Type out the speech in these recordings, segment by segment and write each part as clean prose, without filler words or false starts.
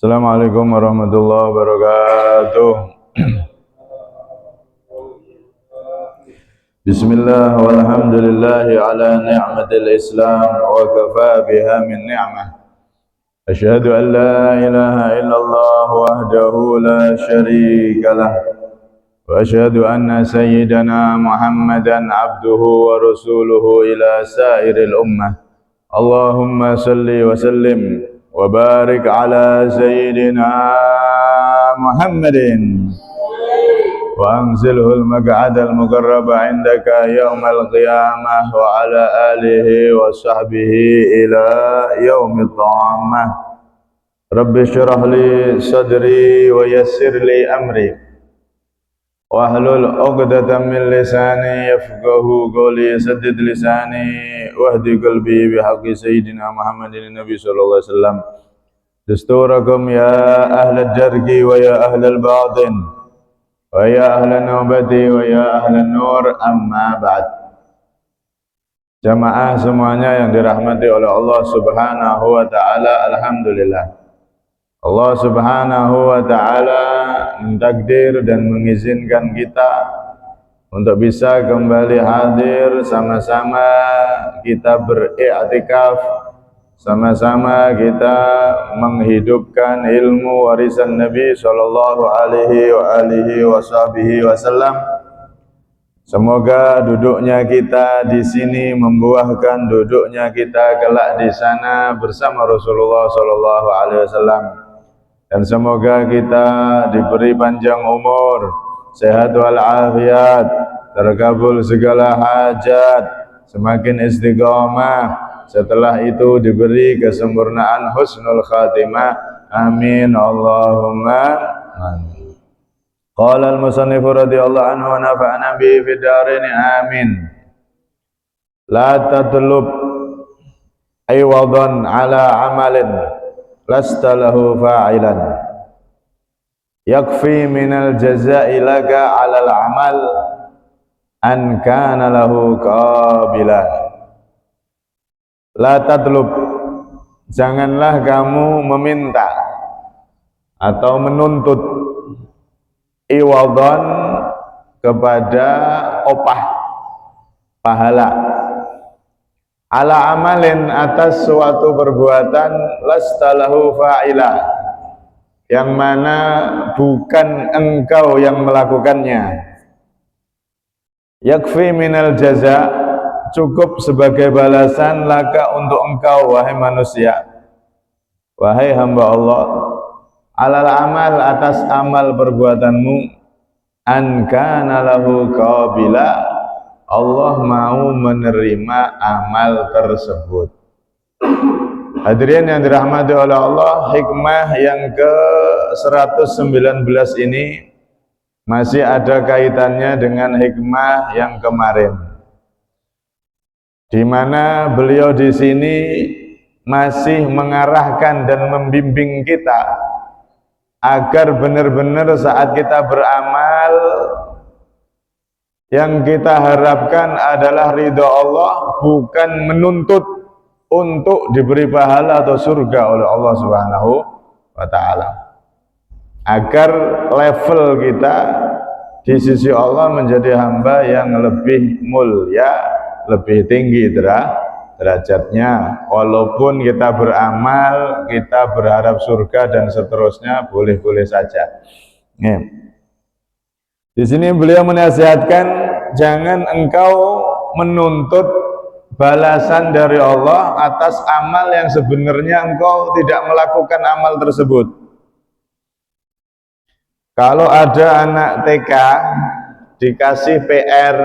Assalamualaikum warahmatullahi wabarakatuh. Bismillah walhamdulillahi ala ni'matil Islam wa kafa biha min ni'mah. Asyhadu an la ilaha illallah wahdahu la syarika lah. Wa asyhadu anna sayyidana Muhammadan abduhu wa rasuluhu ila sairil ummah. Allahumma salli wa sallim wa barik ala sayyidina Muhammadin wa anzilhu al-maq'ad al-muqarrab 'indaka yaumal qiyamah wa ala alihi wa sahbihi ila yaumil qiyamah. Rabbi shrah li sadri wa yassir li amri wahlul 'uqdatam min lisani yafqahu qawli, saddid lisani wahdi qalbi bihaqqi sayyidina Muhammadin nabi sallallahu alaihi wasallam. Dusturakum ya ahlal jargi wa ya ahlal batin wa ya ahlan nubati wa ya ahlan nur, amma ba'd. Jamaah semuanya yang dirahmati oleh Allah Subhanahu wa taala, alhamdulillah. Allah Subhanahu wa taala mentakdir dan mengizinkan kita untuk bisa kembali hadir, sama-sama kita beriktikaf, sama-sama kita menghidupkan ilmu warisan Nabi sallallahu alaihi wasallam. Semoga duduknya kita di sini membuahkan duduknya kita kelak di sana bersama Rasulullah sallallahu alaihi wasallam. Dan semoga kita diberi panjang umur, sehat walafiat, terkabul segala hajat, semakin istiqamah, setelah itu diberi kesempurnaan husnul khatimah. Amin Allahumma amin. Qala al-musannif radhiyallahu anhu wa nafa'ana bi fid dharain amin. La tatlub aywadan ala amalin lasta lahu fa'ilan, yakfi minal jazaa'i laka 'alal 'amal an kana lahu qabila. La tatlub, janganlah kamu meminta atau menuntut iwadhan kepada opah pahala, ala amalin atas suatu perbuatan lasta lahu fa'ila, yang mana bukan engkau yang melakukannya. Yakfi minal jaza, cukup sebagai balasan laka untuk engkau wahai manusia, wahai hamba Allah, alal amal atas amal perbuatanmu, an kana lahu qabila, Allah mau menerima amal tersebut. Hadirin yang dirahmati oleh Allah, hikmah yang ke-119 ini masih ada kaitannya dengan hikmah yang kemarin, di mana beliau di sini masih mengarahkan dan membimbing kita agar benar-benar saat kita beramal, yang kita harapkan adalah ridha Allah, bukan menuntut untuk diberi pahala atau surga oleh Allah Subhanahu wa taala. Agar level kita di sisi Allah menjadi hamba yang lebih mulia, lebih tinggi derajatnya. Walaupun kita beramal, kita berharap surga dan seterusnya, boleh-boleh saja. Di sini beliau menasihatkan, jangan engkau menuntut balasan dari Allah atas amal yang sebenarnya engkau tidak melakukan amal tersebut. Kalau ada anak TK dikasih PR,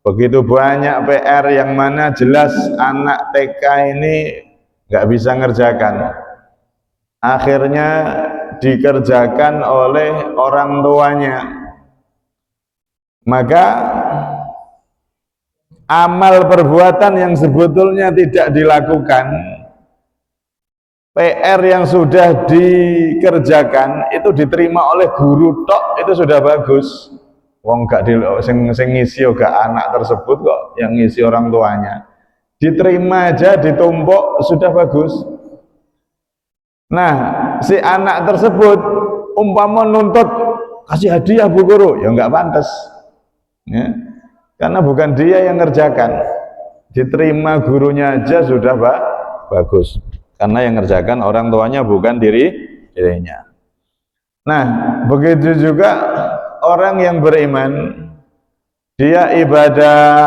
begitu banyak PR yang mana jelas anak TK ini nggak bisa ngerjakan, akhirnya dikerjakan oleh orang tuanya, maka amal perbuatan yang sebetulnya tidak dilakukan, PR yang sudah dikerjakan itu diterima oleh guru tok, itu sudah bagus. Wong gak sing ngisi juga anak tersebut kok, yang ngisi orang tuanya. Diterima aja, ditumpuk, sudah bagus. Nah, si anak tersebut umpama nuntut kasih hadiah bu guru, ya nggak pantas, ya. Karena bukan dia yang ngerjakan, diterima gurunya aja sudah bagus, karena yang ngerjakan orang tuanya bukan dirinya. Nah, begitu juga orang yang beriman, dia ibadah,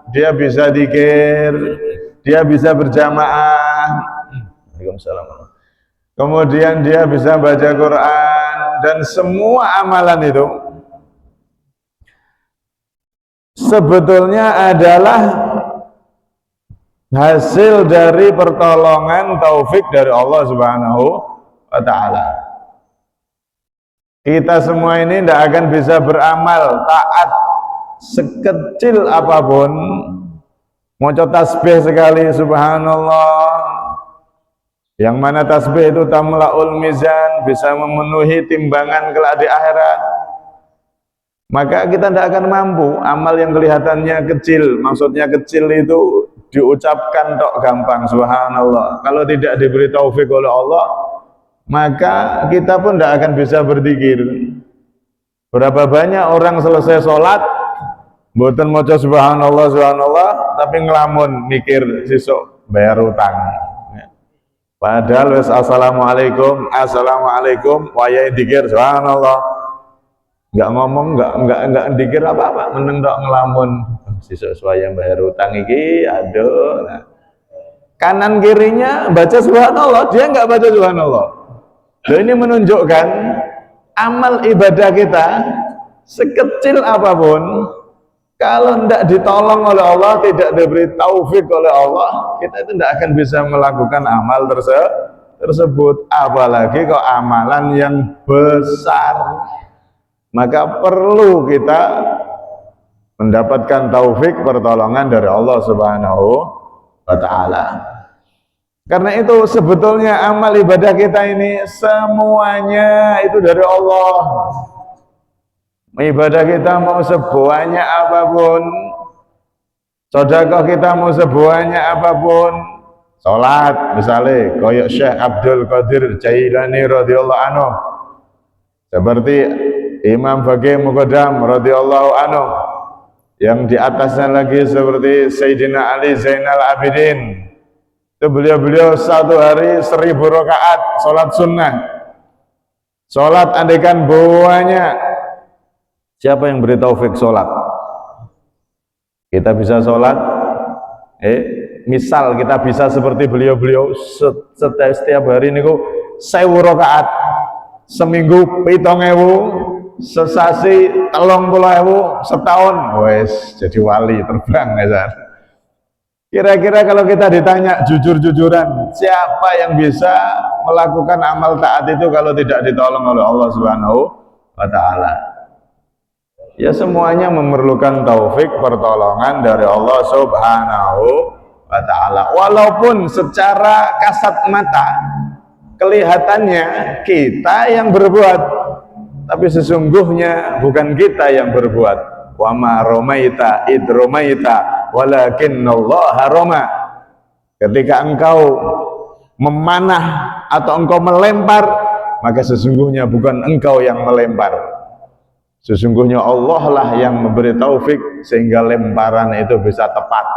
dia bisa zikir, dia bisa berjamaah, Waalaikumsalam. Kemudian dia bisa baca Quran, dan semua amalan itu sebetulnya adalah hasil dari pertolongan taufik dari Allah Subhanahu wa Ta'ala. Kita semua ini tidak akan bisa beramal taat sekecil apapun, mau tasbih sekali subhanallah, yang mana tasbih itu tamla'ul mizan, bisa memenuhi timbangan kelak di akhirat, maka kita tidak akan mampu. Amal yang kelihatannya kecil, maksudnya kecil itu diucapkan tok gampang subhanallah, kalau tidak diberi taufik oleh Allah, maka kita pun tidak akan bisa berzikir. Berapa banyak orang selesai sholat mboten maca subhanallah subhanallah, tapi ngelamun mikir sesuk bayar utang. Padahal wis assalamualaikum wayahe dzikir subhanallah. Enggak ngomong, enggak dzikir apa-apa, meneng tok ngelamun. Sesuk wayah bayar utang iki, aduh. Nah, kanan kirinya baca subhanallah, dia enggak baca subhanallah. Loh, ini menunjukkan amal ibadah kita sekecil apapun, kalau tidak ditolong oleh Allah, tidak diberi taufik oleh Allah, kita itu tidak akan bisa melakukan amal tersebut. Apalagi kok amalan yang besar. Maka perlu kita mendapatkan taufik pertolongan dari Allah Subhanahu wa Ta'ala. Karena itu sebetulnya amal ibadah kita ini semuanya itu dari Allah. Ibadah kita mau sebanyak apapun, sedekah kita mau sebanyak apapun, salat misalnya koyok Syekh Abdul Qadir Jailani radhiyallahu anhu, seperti Imam Baqi Muqaddam radhiyallahu anhu, yang di atasnya lagi seperti Sayyidina Ali Zainal Abidin, itu beliau satu hari 1000 rakaat salat sunnah, salat andekan banyak. Siapa yang beri taufik sholat? Kita bisa sholat, misal kita bisa seperti beliau setiap hari ini 1000 rakaat, seminggu 7.000, sesasi 30.000, setahun wes jadi wali terbang ya. Kira-kira kalau kita ditanya jujur-jujuran, siapa yang bisa melakukan amal taat itu kalau tidak ditolong oleh Allah Subhanahu wa Ta'ala? Ya semuanya memerlukan taufik pertolongan dari Allah Subhanahu wa Ta'ala. Walaupun secara kasat mata kelihatannya kita yang berbuat, tapi sesungguhnya bukan kita yang berbuat. Wa ma ramaita id ramaita walakinallaha rama. Ketika engkau memanah atau engkau melempar, maka sesungguhnya bukan engkau yang melempar, sesungguhnya Allah lah yang memberi taufik sehingga lemparan itu bisa tepat.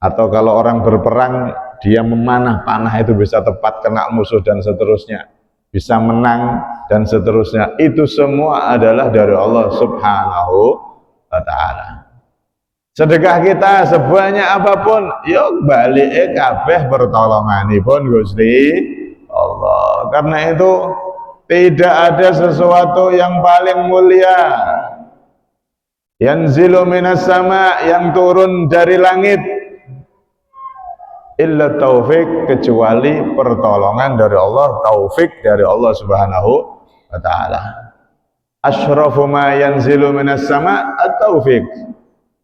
Atau kalau orang berperang, dia memanah panah itu bisa tepat kena musuh dan seterusnya, bisa menang dan seterusnya. Itu semua adalah dari Allah Subhanahu wa Ta'ala. Sedekah kita sebanyak apapun, yuk balik kabeh pertolonganipun Gusti Allah. Karena itu tidak ada sesuatu yang paling mulia yanzilu minas sama, yang turun dari langit, illa taufik, kecuali pertolongan dari Allah, taufik dari Allah Subhanahu wa Ta'ala. Asyrafu ma yanzilu minas sama at-taufik,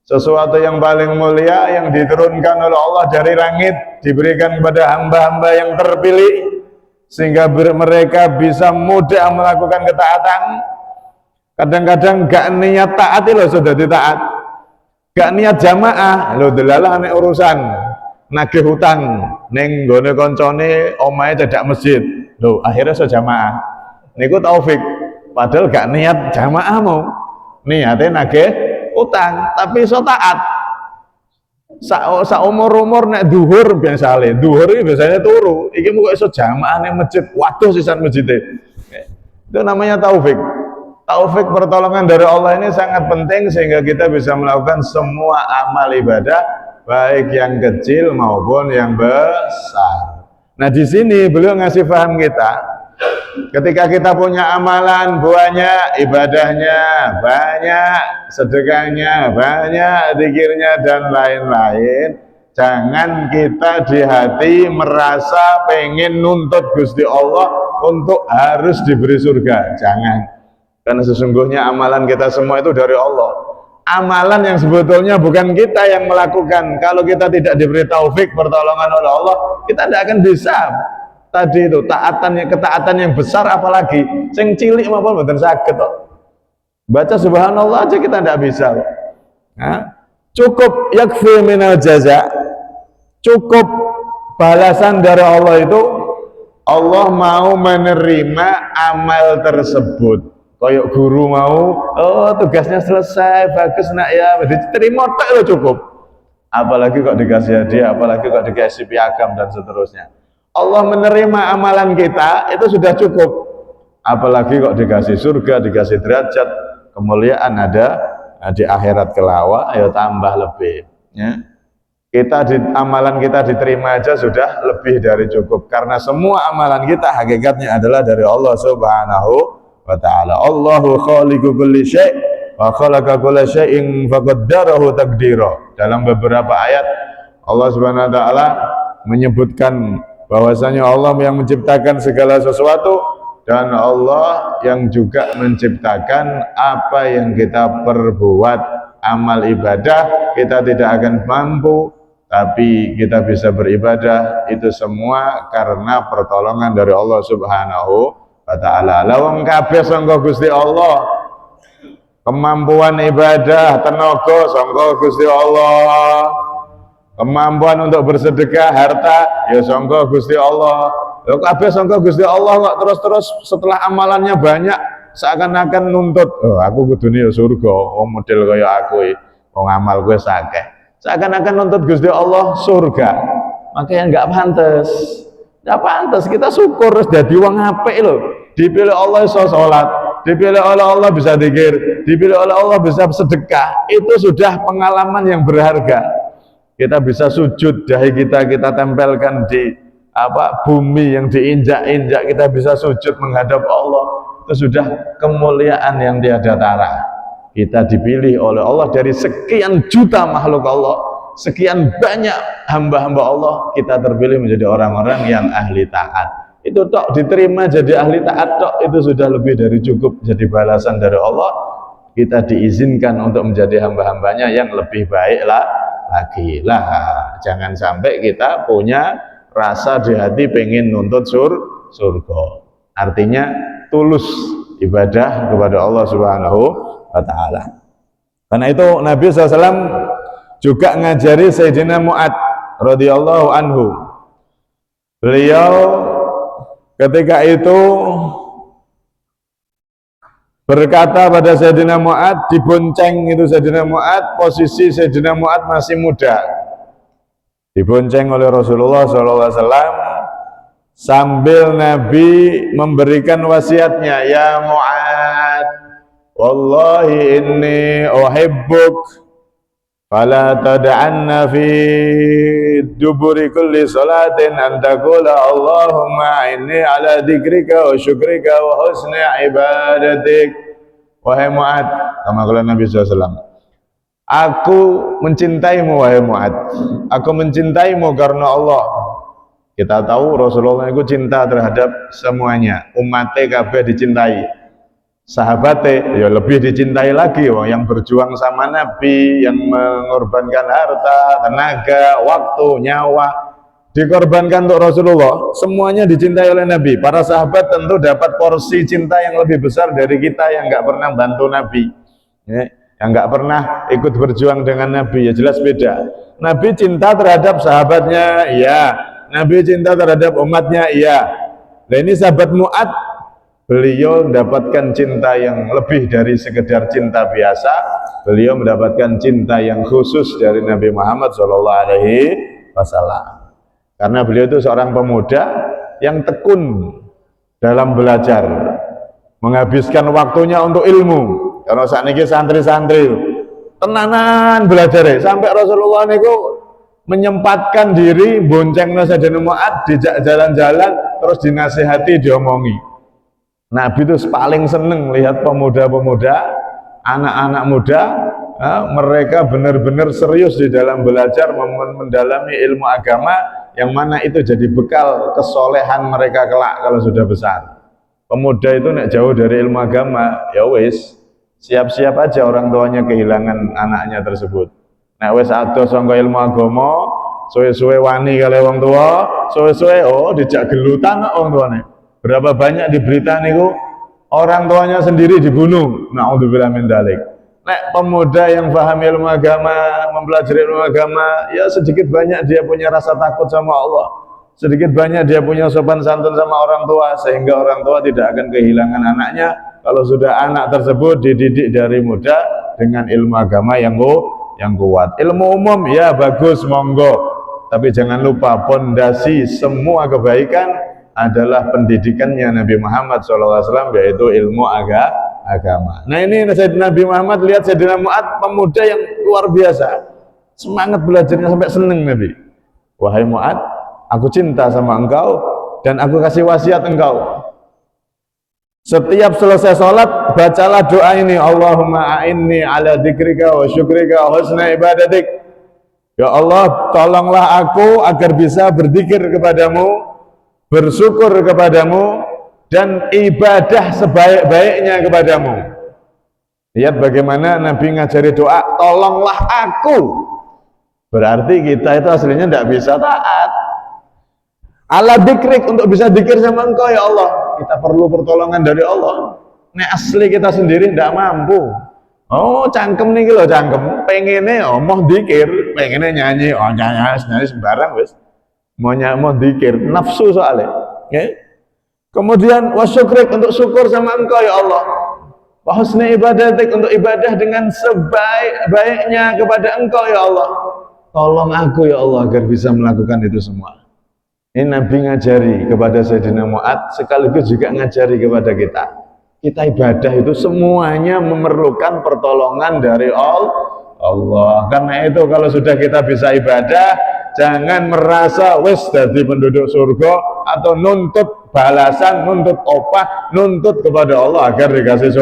sesuatu yang paling mulia yang diturunkan oleh Allah dari langit, diberikan kepada hamba-hamba yang terpilih sehingga mereka bisa mudah melakukan ketaatan. Kadang-kadang gak niat taat loh sudah ditaat, gak niat jamaah loh delalah nek urusan nagih hutang ning nggone koncone omahe cedak masjid, Loh, akhirnya so jamaah. Niku taufik. Padahal gak niat jamaah mau. Niatnya nagih utang, tapi so taat. Sa umur nek duhur biasane. Duhur iki biasanya turu. Iki mau iso jamaah ning masjid. Waduh sisan masjidnya. Itu namanya taufik. Taufik pertolongan dari Allah ini sangat penting sehingga kita bisa melakukan semua amal ibadah baik yang kecil maupun yang besar. Nah, di sini beliau ngasih paham kita, ketika kita punya amalan banyak, ibadahnya banyak, sedekahnya banyak, zikirnya dan lain-lain, jangan kita di hati merasa pengen nuntut Gusti Allah untuk harus diberi surga. Jangan, karena sesungguhnya amalan kita semua itu dari Allah. Amalan yang sebetulnya bukan kita yang melakukan. Kalau kita tidak diberi taufik pertolongan oleh Allah, kita tidak akan bisa tadi itu ketaatan yang besar, apalagi sing cilik maupun mboten saged kok. Baca subhanallah aja kita tidak bisa kok. Nah, cukup yakfi minal jaza, cukup balasan dari Allah itu Allah mau menerima amal tersebut. Kayak guru mau, oh tugasnya selesai, bagus nak ya, diterima tak lo cukup. Apalagi kok dikasih hadiah, apalagi kok dikasih piagam dan seterusnya. Allah menerima amalan kita itu sudah cukup. Apalagi kok dikasih surga, dikasih derajat, kemuliaan ada di akhirat kelak, ya tambah lebih. Ya. Amalan kita diterima aja sudah lebih dari cukup, karena semua amalan kita hakikatnya adalah dari Allah Subhanahu wa ta'ala. Allahu khaliqu kulli syai' wa khalaqa kulla syai'in faqaddarahu taqdira. Dalam beberapa ayat Allah Subhanahu wa ta'ala menyebutkan bahwasanya Allah yang menciptakan segala sesuatu dan Allah yang juga menciptakan apa yang kita perbuat. Amal ibadah kita tidak akan mampu, tapi kita bisa beribadah itu semua karena pertolongan dari Allah Subhanahu wa ta'ala. Lawang kabeh sangka Gusti Allah, kemampuan ibadah, tenaga sangka Gusti Allah, kemampuan untuk bersedekah, harta ya sangka Gusti Allah. Lho kabeh sangka Gusti Allah kok terus setelah amalannya banyak seakan-akan nuntut, oh aku kudune ya surga, oh model kaya aku iki, wong amal gue sakeh. Seakan-akan nuntut Gusti Allah surga. Makanya enggak pantas. Enggak pantas, kita syukur terus dadi wong apik lho. Dipilih Allah iso salat, dipilih oleh Allah bisa zikir, dipilih oleh Allah bisa sedekah. Itu sudah pengalaman yang berharga. Kita bisa sujud, dahi kita tempelkan di bumi yang diinjak-injak, kita bisa sujud menghadap Allah. Itu sudah kemuliaan yang tiada tara. Kita dipilih oleh Allah dari sekian juta makhluk Allah, sekian banyak hamba-hamba Allah, kita terpilih menjadi orang-orang yang ahli taat. Itu tok diterima jadi ahli taat tok, itu sudah lebih dari cukup jadi balasan dari Allah. Kita diizinkan untuk menjadi hamba-hambanya yang lebih baik lagi lah. Jangan sampai kita punya rasa di hati pengen nuntut surga. Artinya tulus ibadah kepada Allah Subhanahu wa ta'ala. Karena itu Nabi SAW juga ngajari Sayyidina Mu'ad radhiyallahu anhu. Beliau ketika itu berkata pada Sayyidina Mu'ad, dibonceng itu Sayyidina Mu'ad, posisi Sayyidina Mu'ad masih muda, dibonceng oleh Rasulullah SAW sambil Nabi memberikan wasiatnya, ya Mu'ad, wallahi inni uhibbuk, fala tad'anna fi duburi kulli salatin an taqula Allahumma inni ala dzikrika wa syukrika wa husni ibadatik. Wahai Mu'ad, kama kala Nabi SAW, aku mencintaimu wahai Mu'ad, aku mencintaimu karena Allah. Kita tahu Rasulullah itu cinta terhadap semuanya, umatnya kabeh dicintai, sahabatnya ya lebih dicintai lagi, yang berjuang sama Nabi, yang mengorbankan harta, tenaga, waktu, nyawa dikorbankan untuk Rasulullah, semuanya dicintai oleh Nabi. Para sahabat tentu dapat porsi cinta yang lebih besar dari kita yang nggak pernah bantu Nabi, yang nggak pernah ikut berjuang dengan Nabi, ya jelas beda. Nabi cinta terhadap sahabatnya, iya. Nabi cinta terhadap umatnya, iya. Nah ini sahabat Mu'ad, beliau mendapatkan cinta yang lebih dari sekedar cinta biasa. Beliau mendapatkan cinta yang khusus dari Nabi Muhammad SAW. Karena beliau itu seorang pemuda yang tekun dalam belajar, menghabiskan waktunya untuk ilmu. Karena saat ini santri-santri tenanan belajar sampai Rasulullah niku menyempatkan diri bonceng Sayyidina Mu'ad, dijak jalan-jalan, terus dinasihati, diomongi. Nabi itu paling seneng lihat pemuda-pemuda, anak-anak muda, mereka benar-benar serius di dalam belajar, mendalami ilmu agama, yang mana itu jadi bekal kesolehan mereka kelak kalau sudah besar. Pemuda itu nek jauh dari ilmu agama, ya wis, siap-siap aja orang tuanya kehilangan anaknya tersebut. Nek wis ado sangka ilmu agama, suwe-suwe wani kali wong tua, suwe-suwe dijak gelutan wong tuane. Berapa banyak di berita niku orang tuanya sendiri dibunuh. Naudzubillah min dzalik. Nek pemuda yang paham ilmu agama, mempelajari ilmu agama, ya sedikit banyak dia punya rasa takut sama Allah. Sedikit banyak dia punya sopan santun sama orang tua, sehingga orang tua tidak akan kehilangan anaknya kalau sudah anak tersebut dididik dari muda dengan ilmu agama yang kuat. Ilmu umum ya bagus, monggo, tapi jangan lupa pondasi semua kebaikan adalah pendidikannya Nabi Muhammad SAW, yaitu ilmu agama. Nah ini Nabi Muhammad, lihat Sayyidina Mu'ad, pemuda yang luar biasa, semangat belajarnya sampai seneng Nabi. Wahai Mu'ad, aku cinta sama engkau dan aku kasih wasiat engkau. Setiap selesai sholat, bacalah doa ini, Allahumma a'inni ala dzikrika wa syukrika wa husna ibadatik. Ya Allah, tolonglah aku agar bisa berzikir kepadamu, bersyukur kepadamu, dan ibadah sebaik-baiknya kepadamu. Lihat bagaimana Nabi ngajari doa, tolonglah aku. Berarti kita itu aslinya tidak bisa taat. Ala dzikrik, untuk bisa dzikir sama engkau ya Allah, kita perlu pertolongan dari Allah. Ini asli kita sendiri tidak mampu. Oh cangkem nih loh, cangkem pengennya mau dzikir, pengennya nyanyi, nyanyi sembarang wis. Mau dzikir, nafsu soalnya. Okay? Kemudian wasyukrik, untuk syukur sama engkau ya Allah. Wa husni ibadatik, untuk ibadah dengan sebaik-baiknya kepada engkau ya Allah. Tolong aku ya Allah agar bisa melakukan itu semua. Ini Nabi ngajari kepada Sayyidina Mu'ad, sekaligus juga ngajari kepada kita. Kita ibadah itu semuanya memerlukan pertolongan dari Allah. Karena itu kalau sudah kita bisa ibadah, jangan merasa wis jadi penduduk surga atau nuntut balasan, nuntut opah, nuntut kepada Allah agar dikasih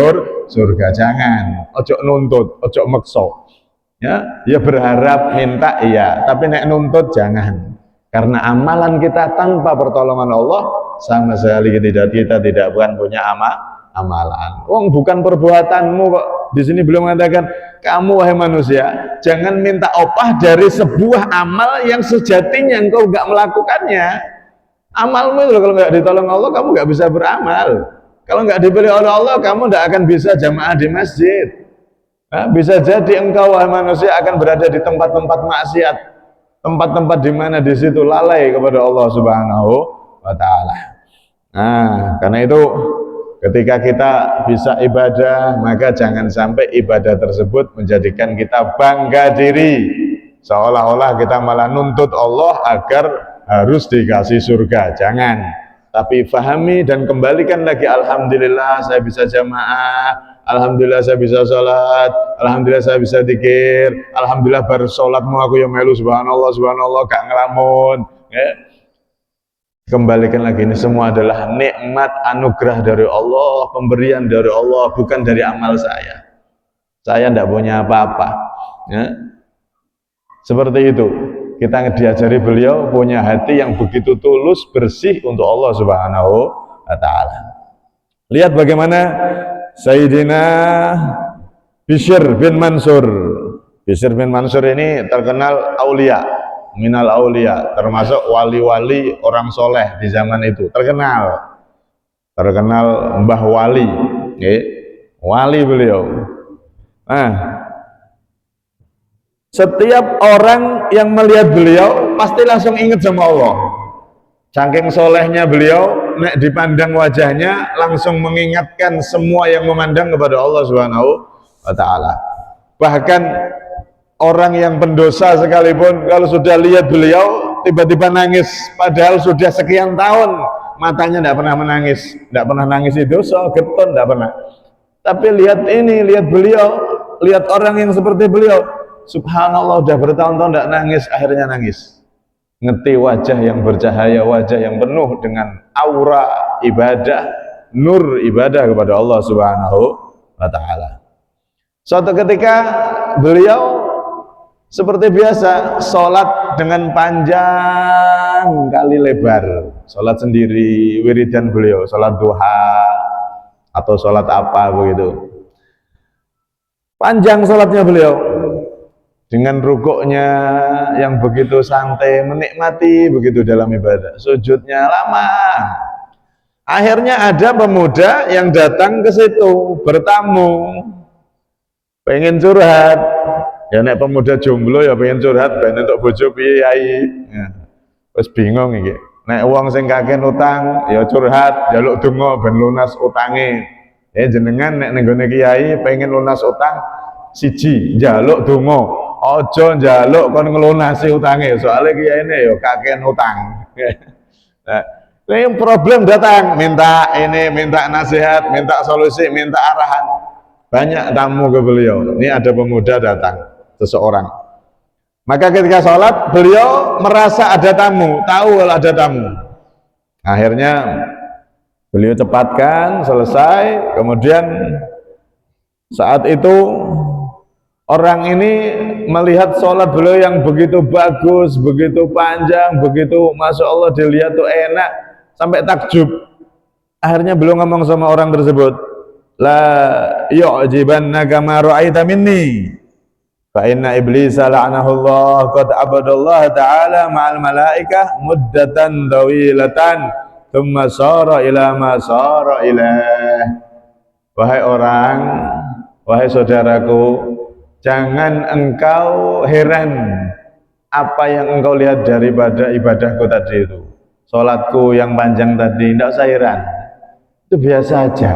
surga. Jangan, ojo nuntut, ojo makso. Ya berharap minta iya, tapi nek nuntut jangan. Karena amalan kita tanpa pertolongan Allah sama sekali kita tidak punya amalan. Bukan perbuatanmu kok. Di sini belum mengatakan kamu wahai manusia jangan minta opah dari sebuah amal yang sejatinya engkau nggak melakukannya. Amalmu itu kalau nggak ditolong Allah kamu nggak bisa beramal. Kalau nggak dipilih oleh Allah kamu nggak akan bisa jamaah di masjid. Bisa jadi engkau wahai manusia akan berada di tempat-tempat maksiat, tempat-tempat di mana di situ lalai kepada Allah Subhanahu wa taala. Nah, karena itu ketika kita bisa ibadah, maka jangan sampai ibadah tersebut menjadikan kita bangga diri, seolah-olah kita malah nuntut Allah agar harus dikasih surga. Jangan, tapi fahami dan kembalikan lagi, alhamdulillah saya bisa jamaah, alhamdulillah saya bisa sholat, alhamdulillah saya bisa dzikir, alhamdulillah baru sholatmu aku yang melu, subhanallah, subhanallah, gak ngelamun. Kembalikan lagi, ini semua adalah nikmat anugerah dari Allah, pemberian dari Allah, bukan dari amal saya. Saya tidak punya apa-apa. Seperti itu. Kita diajari beliau punya hati yang begitu tulus, bersih untuk Allah Subhanahu wa taala. Lihat bagaimana Sayyidina Bishr bin Mansur. Bishr bin Mansur ini terkenal aulia, minal aulia, termasuk wali-wali orang soleh di zaman itu. Terkenal Mbah Wali, wali beliau. Nah, setiap orang yang melihat beliau pasti langsung ingat sama Allah. Saking solehnya beliau, nek dipandang wajahnya langsung mengingatkan semua yang memandang kepada Allah Subhanahu wa taala. Bahkan orang yang pendosa sekalipun kalau sudah lihat beliau tiba-tiba nangis padahal sudah sekian tahun matanya tidak pernah menangis, tidak pernah nangis itu dosa, getun tidak pernah. Tapi lihat ini, lihat beliau, lihat orang yang seperti beliau, subhanallah udah bertahun-tahun tidak nangis, akhirnya nangis. Ngerti wajah yang bercahaya, wajah yang penuh dengan aura ibadah, nur ibadah kepada Allah Subhanahu wa taala. Suatu ketika beliau seperti biasa sholat dengan panjang kali lebar, sholat sendiri, wiridan beliau, sholat duha atau sholat apa begitu. Panjang sholatnya beliau dengan rukuknya yang begitu santai, menikmati begitu dalam ibadah, sujudnya lama. Akhirnya ada pemuda yang datang ke situ bertamu, pengen curhat. Ya nek pemuda jomblo ya pengen curhat ben entuk bojo piye yai. Ya. Wis bingung iki. Nek wong sing kakek utang ya curhat, njaluk donga ben lunas utange. Ya jenengan nek ning gone kiai pengen lunas utang siji njaluk donga. Aja njaluk kon nglunasi utange, soalnya kiyaine ya kakek utang. Nah, ini problem datang, minta ini, minta nasihat, minta solusi, minta arahan. Banyak tamu ke beliau. Ini ada pemuda datang, seseorang. Maka ketika sholat, beliau merasa ada tamu, tahu kalau ada tamu. Akhirnya beliau cepatkan, selesai. Kemudian saat itu orang ini melihat sholat beliau yang begitu bagus, begitu panjang, begitu Masya Allah dilihat tuh enak, sampai takjub. Akhirnya beliau ngomong sama orang tersebut, la yu'jibannaka ma ra'aita minni fa inna iblisa la'anahullah qad abadallah ta'ala ma'al malaikah muddatan tawilatan thumma sara ila ma sara ilah. Wahai orang, wahai saudaraku, jangan engkau heran apa yang engkau lihat daripada ibadahku tadi itu, sholatku yang panjang tadi, tidak usah heran, itu biasa aja.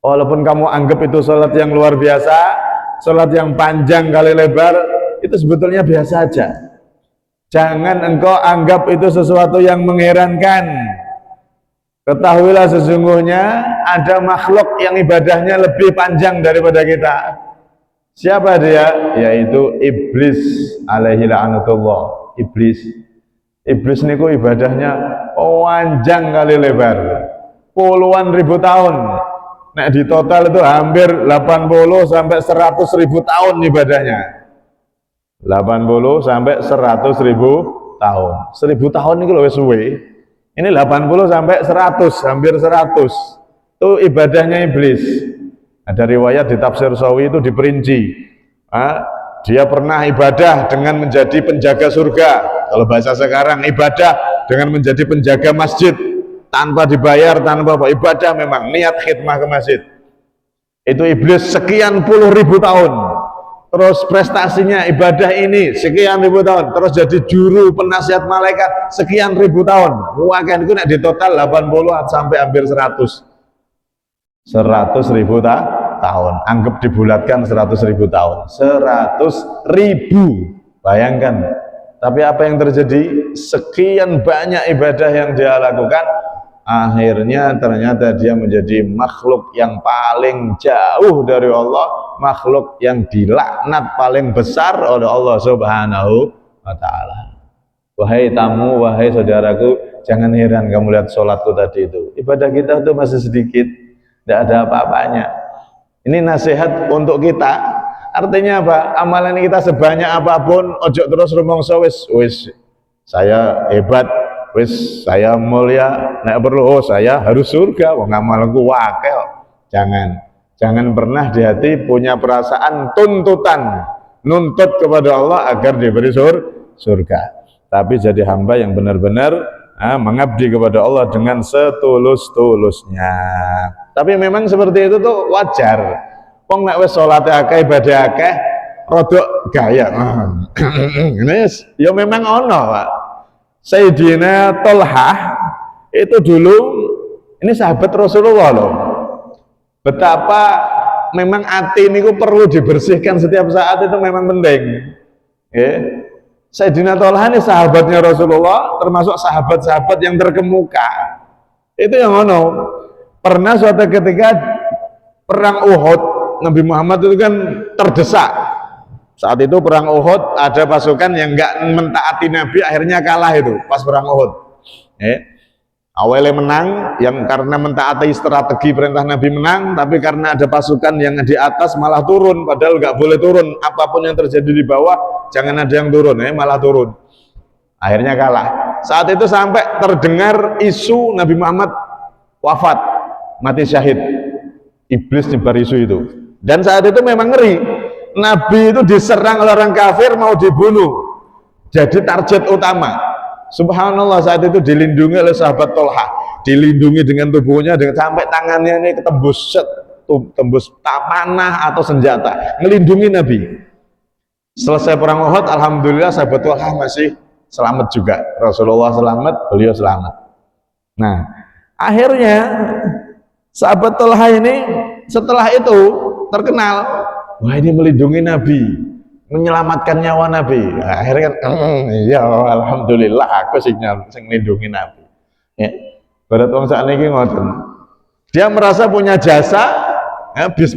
Walaupun kamu anggap itu sholat yang luar biasa, sholat yang panjang kali lebar, itu sebetulnya biasa aja. Jangan engkau anggap itu sesuatu yang mengherankan. Ketahuilah sesungguhnya ada makhluk yang ibadahnya lebih panjang daripada kita. Siapa dia? Yaitu iblis alaihi la'natullah. Iblis niku ibadahnya panjang kali lebar, puluhan ribu tahun. Nah di total itu hampir 80 sampai 100 ribu tahun ibadahnya. 80 sampai 100 ribu tahun. 1000 tahun ini lebih suwe. Ini 80 sampai 100, hampir 100. Itu ibadahnya iblis. Ada riwayat di tafsir Sawi itu diperinci. Dia pernah ibadah dengan menjadi penjaga surga. Kalau bahasa sekarang ibadah dengan menjadi penjaga masjid tanpa dibayar, tanpa apa, ibadah memang niat khidmah ke masjid. Itu iblis sekian puluh ribu tahun. Terus prestasinya ibadah ini sekian ribu tahun. Terus jadi juru penasihat malaikat sekian ribu tahun. Wakan itu di total 80 sampai hampir 100 ribu tahun, anggap dibulatkan 100 ribu tahun, 100 ribu, bayangkan. Tapi apa yang terjadi? Sekian banyak ibadah yang dia lakukan, akhirnya ternyata dia menjadi makhluk yang paling jauh dari Allah, makhluk yang dilaknat paling besar oleh Allah Subhanahu wa ta'ala. Wahai tamu, wahai saudaraku, jangan heran kamu lihat sholatku tadi itu, ibadah kita itu masih sedikit, tidak ada apa-apanya. Ini nasihat untuk kita. Artinya apa? Amalan kita sebanyak apapun, ojo terus rumongso wis saya hebat, wis saya mulia, nek perlu saya harus surga, wong amalku akeh kok. Jangan pernah di hati punya perasaan tuntutan, nuntut kepada Allah agar diberi surga. Tapi jadi hamba yang benar-benar mengabdi kepada Allah dengan setulus-tulusnya. Tapi memang seperti itu tuh wajar. Wong nek wis salate akeh, ibadah akeh, rodok gaya. Ini ya memang ono, Pak. Sayyidina Tolhah Itu dulu ini sahabat Rasulullah loh. Betapa memang hati ini perlu dibersihkan setiap saat, itu memang penting. Ya. Sayyidina Thalhah ini sahabatnya Rasulullah, termasuk sahabat-sahabat yang terkemuka. Itu yang ono. Pernah suatu ketika perang Uhud, Nabi Muhammad itu kan terdesak. Saat itu perang Uhud, ada pasukan yang enggak mentaati Nabi, akhirnya kalah itu pas perang Uhud. Awalnya menang, yang karena mentaati strategi perintah Nabi menang, tapi karena ada pasukan yang di atas malah turun, padahal nggak boleh turun. Apapun yang terjadi di bawah, jangan ada yang turun, malah turun. Akhirnya kalah. Saat itu sampai terdengar isu Nabi Muhammad wafat, mati syahid. Iblis nyebar isu itu. Dan saat itu memang ngeri. Nabi itu diserang oleh orang kafir, mau dibunuh. Jadi target utama. Subhanallah, saat itu dilindungi oleh sahabat Thalhah, dilindungi dengan tubuhnya, dengan sampai tangannya ini ketembus tembus panah atau senjata, melindungi Nabi. Selesai perang Uhud, alhamdulillah sahabat Thalhah masih selamat juga. Rasulullah selamat, beliau selamat. Nah, akhirnya sahabat Thalhah ini setelah itu terkenal, wah ini melindungi Nabi, menyelamatkan nyawa Nabi. Nah, akhirnya kan ya alhamdulillah aku sing nglindungi Nabi. Ya. Barat wong sakniki ngoten. Dia merasa punya jasa,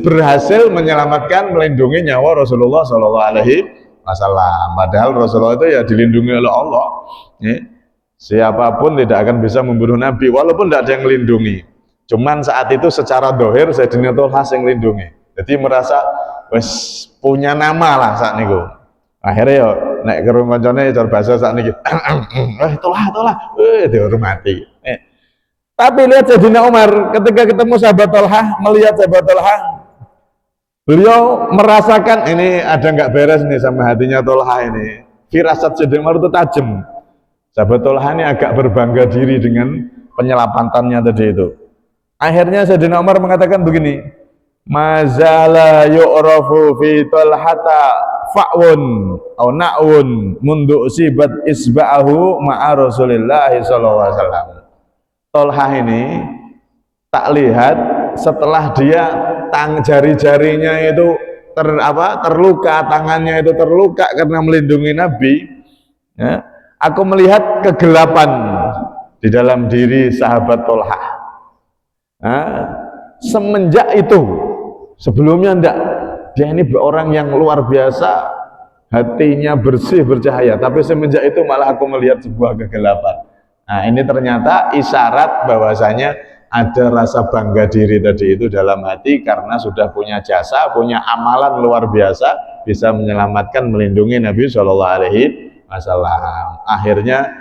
berhasil menyelamatkan, melindungi nyawa Rasulullah sallallahu alaihi wasallam. Padahal Rasulullah itu ya dilindungi oleh Allah. Ya. Siapapun tidak akan bisa membunuh Nabi walaupun tidak ada yang melindungi. Cuman saat itu secara dohir Sayyidina Thalhah yang melindungi. Jadi merasa wes punya nama lah saat niku. Akhirnya ya nek ke rumah kancane cara bahasa saat niki. Thalhah, dihormati. Tapi lihat Sayyidina Umar ketika ketemu sahabat Thalhah, melihat sahabat Thalhah, beliau merasakan ini ada nggak beres nih sama hatinya Thalhah ini. Firasat Sayyidina Umar itu tajam. Sahabat Thalhah ini agak berbangga diri dengan penyelapatannya tadi itu. Akhirnya Sayyidina Umar mengatakan begini, mazala yu'rafu fi Thalhata fa'wun au na'wun mundu usibat isba'ahu ma'a Rasulillah sallallahu alaihi wasallam. Thalhah ini tak lihat setelah dia jari-jarinya itu terluka, tangannya itu terluka karena melindungi Nabi, ya, aku melihat kegelapan di dalam diri sahabat Thalhah. Semenjak itu, sebelumnya enggak, dia ini orang yang luar biasa, hatinya bersih, bercahaya, tapi semenjak itu malah aku melihat sebuah kegelapan. Nah, ini ternyata isyarat bahwasanya ada rasa bangga diri tadi itu dalam hati karena sudah punya jasa, punya amalan luar biasa, bisa menyelamatkan, melindungi Nabi Shallallahu Alaihi Wasallam. Akhirnya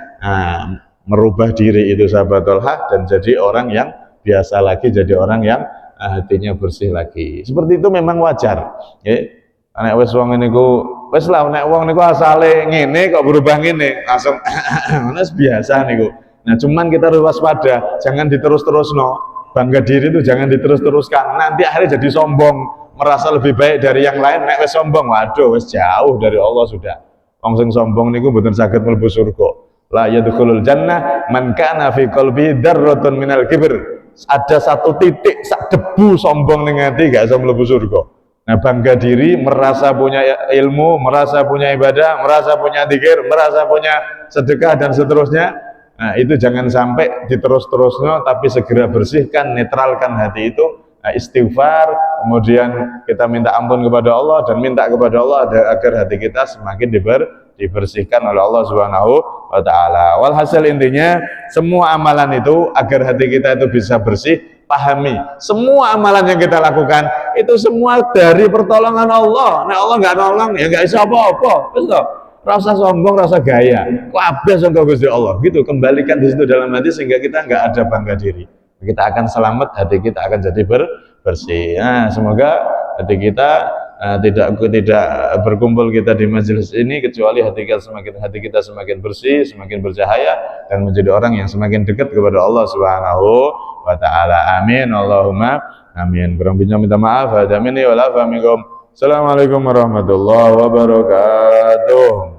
merubah diri itu sahabat Thalhah dan jadi orang yang biasa lagi, jadi orang yang hatinya bersih lagi. Seperti itu memang wajar. Nek wis wong niku wis lah, nek wong niku asale ngene kok berubah ngene, langsung wis biasa niku. Nah, cuman kita harus waspada, jangan diterus-terusno. Bangga diri itu jangan diterus-teruskan. Nanti akhirnya jadi sombong, merasa lebih baik dari yang lain. Nek wis sombong, waduh wis jauh dari Allah sudah. Wong sing sombong niku mboten saged mlebu surga. La yadkhulul jannah man kana fi qalbi dzarratun minal kibr. Ada satu titik sak debu sombong ning ati gak iso mlebu surga. Nah, bangga diri, merasa punya ilmu, merasa punya ibadah, merasa punya dzikir, merasa punya sedekah dan seterusnya. Nah, itu jangan sampai diterus-terusnya, tapi segera bersihkan, netralkan hati itu, istighfar, kemudian kita minta ampun kepada Allah dan minta kepada Allah agar hati kita semakin dibersihkan oleh Allah Subhanahu wa taala. Walhasil intinya semua amalan itu agar hati kita itu bisa bersih, pahami semua amalan yang kita lakukan itu semua dari pertolongan Allah. Nah, Allah nggak nolong ya nggak bisa apa-apa. Betul. Rasa sombong, rasa gaya, kabeh sangka Gusti Allah. Gitu, kembalikan di situ dalam hati sehingga kita nggak ada bangga diri. Kita akan selamat, hati kita akan jadi bersih. Nah, semoga hati kita tidak berkumpul kita di majelis ini kecuali hati kita semakin bersih, semakin bercahaya dan menjadi orang yang semakin dekat kepada Allah Subhanahu wa taala. Amin. Allahumma amin. Kurang lebihnya minta maaf. Assalamualaikum warahmatullahi wabarakatuh.